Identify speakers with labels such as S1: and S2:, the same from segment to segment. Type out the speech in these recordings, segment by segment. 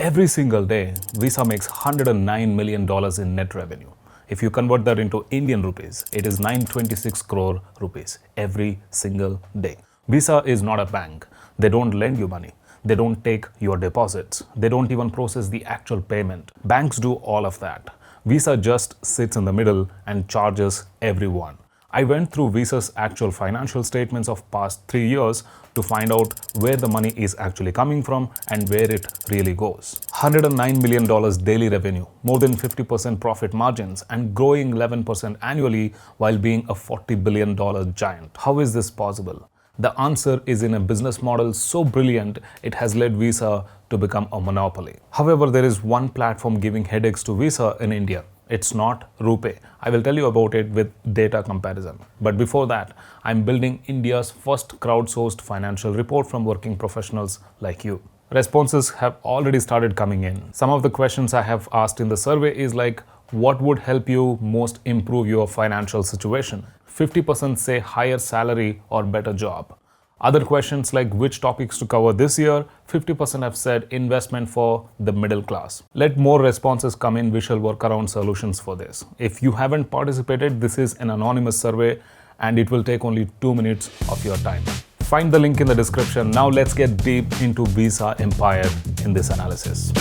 S1: Every single day, Visa makes $109 million in net revenue. If you convert that into Indian rupees, it is 926 crore rupees every single day. Visa is not a bank. They don't lend you money. They don't take your deposits. They don't even process the actual payment. Banks do all of that. Visa just sits in the middle and charges everyone. I went through Visa's actual financial statements of past 3 years to find out where the money is actually coming from and where it really goes. $109 million daily revenue, more than 50% profit margins, and growing 11% annually while being a $40 billion giant. How is this possible? The answer is in a business model so brilliant it has led Visa to become a monopoly. However, there is one platform giving headaches to Visa in India. It's not RuPay. I will tell you about it with data comparison. But before that, I'm building India's first crowdsourced financial report from working professionals like you. Responses have already started coming in. Some of the questions I have asked in the survey is like, what would help you most improve your financial situation? 50% say higher salary or better job. Other questions like which topics to cover this year, 50% have said investment for the middle class. Let more responses come in, we shall work around solutions for this. If you haven't participated, this is an anonymous survey and it will take only 2 minutes of your time. Find the link in the description. Now let's get deep into Visa empire in this analysis.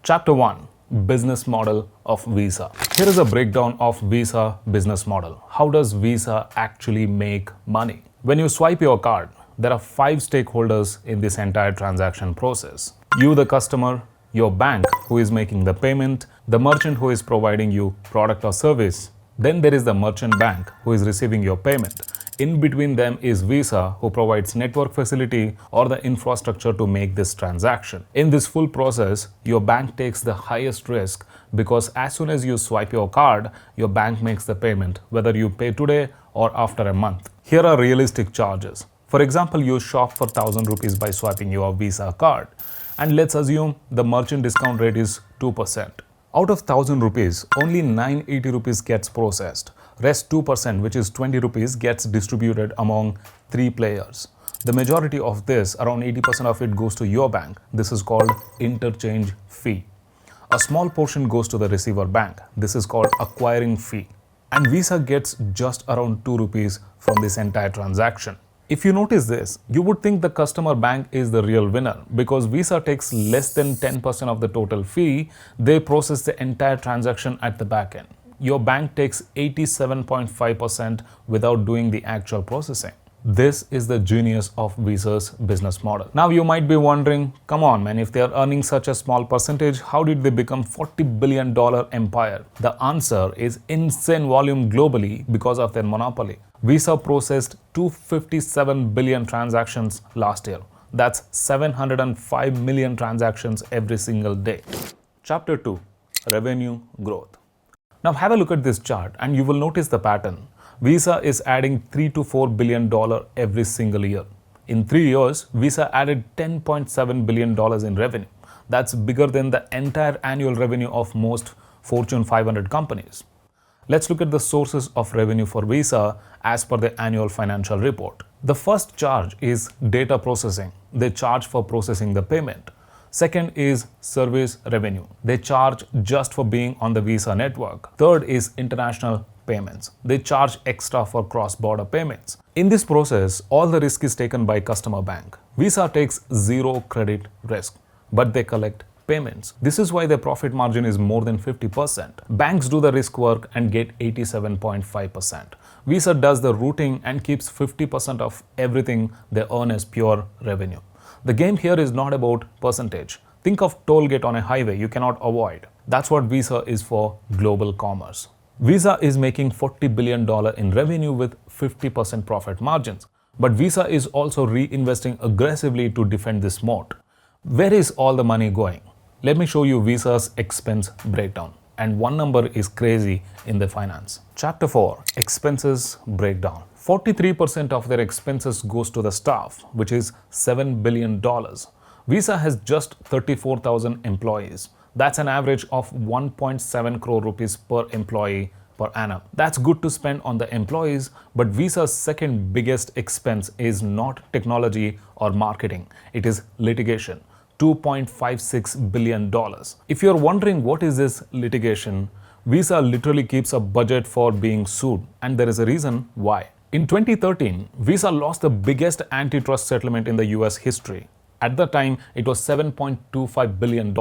S1: Chapter 1. Business model of Visa. Here is a breakdown of Visa business model. How does Visa actually make money? When you swipe your card, there are 5 stakeholders in this entire transaction process. You, the customer, your bank who is making the payment, the merchant who is providing you product or service. Then there is the merchant bank who is receiving your payment. In between them is Visa, who provides network facility or the infrastructure to make this transaction. In this full process, your bank takes the highest risk because as soon as you swipe your card, your bank makes the payment, whether you pay today or after a month. Here are realistic charges. For example, you shop for 1,000 rupees by swiping your Visa card. And let's assume the merchant discount rate is 2%. Out of 1,000 rupees, only 980 rupees gets processed. Rest 2%, which is 20 rupees, gets distributed among 3 players. The majority of this, around 80% of it, goes to your bank. This is called interchange fee. A small portion goes to the receiver bank. This is called acquiring fee. And Visa gets just around 2 rupees from this entire transaction. If you notice this, you would think the customer bank is the real winner because Visa takes less than 10% of the total fee. They process the entire transaction at the back end. Your bank takes 87.5% without doing the actual processing. This is the genius of Visa's business model. Now you might be wondering, come on man, if they are earning such a small percentage, how did they become $40 billion empire? The answer is insane volume globally because of their monopoly. Visa processed 257 billion transactions last year. That's 705 million transactions every single day. Chapter 2. Revenue growth. Now have a look at this chart and you will notice the pattern. Visa is adding $3 to $4 billion every single year. In 3 years, Visa added $10.7 billion in revenue. That's bigger than the entire annual revenue of most Fortune 500 companies. Let's look at the sources of revenue for Visa as per the annual financial report. The first charge is data processing. They charge for processing the payment. Second is service revenue. They charge just for being on the Visa network. Third is international payments. They charge extra for cross-border payments. In this process, all the risk is taken by customer bank. Visa takes 0 credit risk, but they collect payments. This is why their profit margin is more than 50%. Banks do the risk work and get 87.5%. Visa does the routing and keeps 50% of everything they earn as pure revenue. The game here is not about percentage. Think of toll gate on a highway you cannot avoid. That's what Visa is for global commerce. Visa is making $40 billion in revenue with 50% profit margins. But Visa is also reinvesting aggressively to defend this moat. Where is all the money going? Let me show you Visa's expense breakdown. And one number is crazy in the finance. Chapter 4. Expenses breakdown. 43% of their expenses goes to the staff, which is $7 billion. Visa has just 34,000 employees. That's an average of 1.7 crore rupees per employee per annum. That's good to spend on the employees, but Visa's second biggest expense is not technology or marketing. It is litigation. $2.56 billion. If you're wondering what is this litigation, Visa literally keeps a budget for being sued, and there is a reason why. In 2013, Visa lost the biggest antitrust settlement in the US history. At the time, it was $7.25 billion.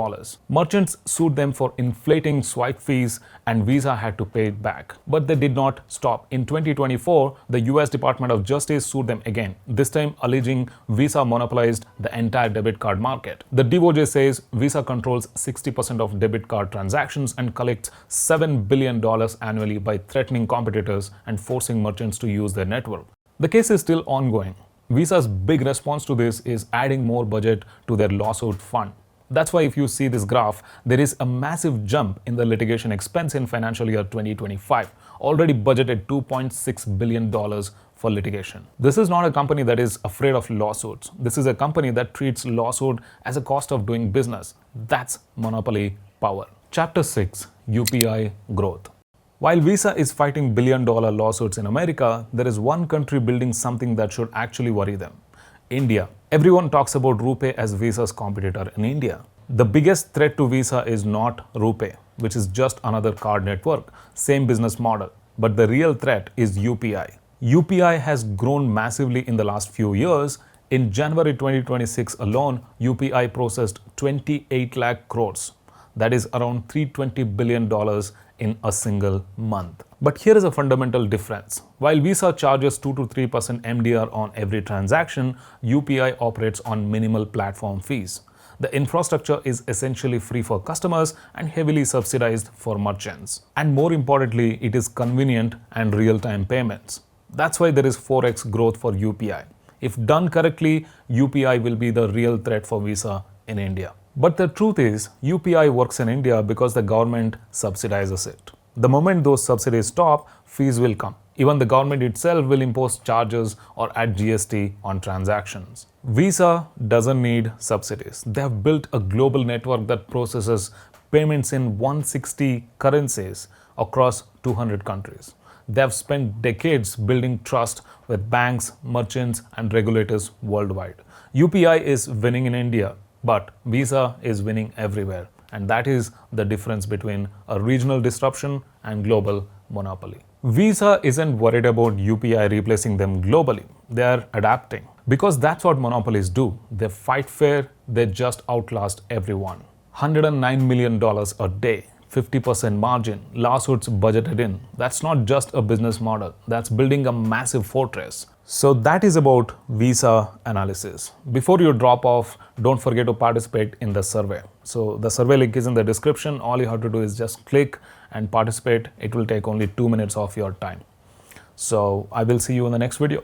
S1: Merchants sued them for inflating swipe fees, and Visa had to pay it back. But they did not stop. In 2024, the US Department of Justice sued them again, this time alleging Visa monopolized the entire debit card market. The DOJ says Visa controls 60% of debit card transactions and collects $7 billion annually by threatening competitors and forcing merchants to use their network. The case is still ongoing. Visa's big response to this is adding more budget to their lawsuit fund. That's why if you see this graph, there is a massive jump in the litigation expense in financial year 2025, already budgeted $2.6 billion for litigation. This is not a company that is afraid of lawsuits. This is a company that treats lawsuit as a cost of doing business. That's monopoly power. Chapter 6, UPI growth. While Visa is fighting billion-dollar lawsuits in America, there is one country building something that should actually worry them: India. Everyone talks about RuPay as Visa's competitor in India. The biggest threat to Visa is not RuPay, which is just another card network, same business model. But the real threat is UPI. UPI has grown massively in the last few years. In January 2026 alone, UPI processed 28 lakh crores. That is around $320 billion in a single month. But here is a fundamental difference. While Visa charges 2 to 3% MDR on every transaction, UPI operates on minimal platform fees. The infrastructure is essentially free for customers and heavily subsidized for merchants. And more importantly, it is convenient and real-time payments. That's why there is 4x growth for UPI. If done correctly, UPI will be the real threat for Visa in India. But the truth is, UPI works in India because the government subsidizes it. The moment those subsidies stop, fees will come. Even the government itself will impose charges or add GST on transactions. Visa doesn't need subsidies. They have built a global network that processes payments in 160 currencies across 200 countries. They have spent decades building trust with banks, merchants, and regulators worldwide. UPI is winning in India, but Visa is winning everywhere. And that is the difference between a regional disruption and global monopoly. Visa isn't worried about UPI replacing them globally. They are adapting. Because that's what monopolies do. They fight fair, they just outlast everyone. $109 million a day. 50% margin, lawsuits budgeted in. That's not just a business model, that's building a massive fortress. So that is about Visa analysis. Before you drop off, don't forget to participate in the survey. So the survey link is in the description. All you have to do is just click and participate. It will take only 2 minutes of your time. So I will see you in the next video.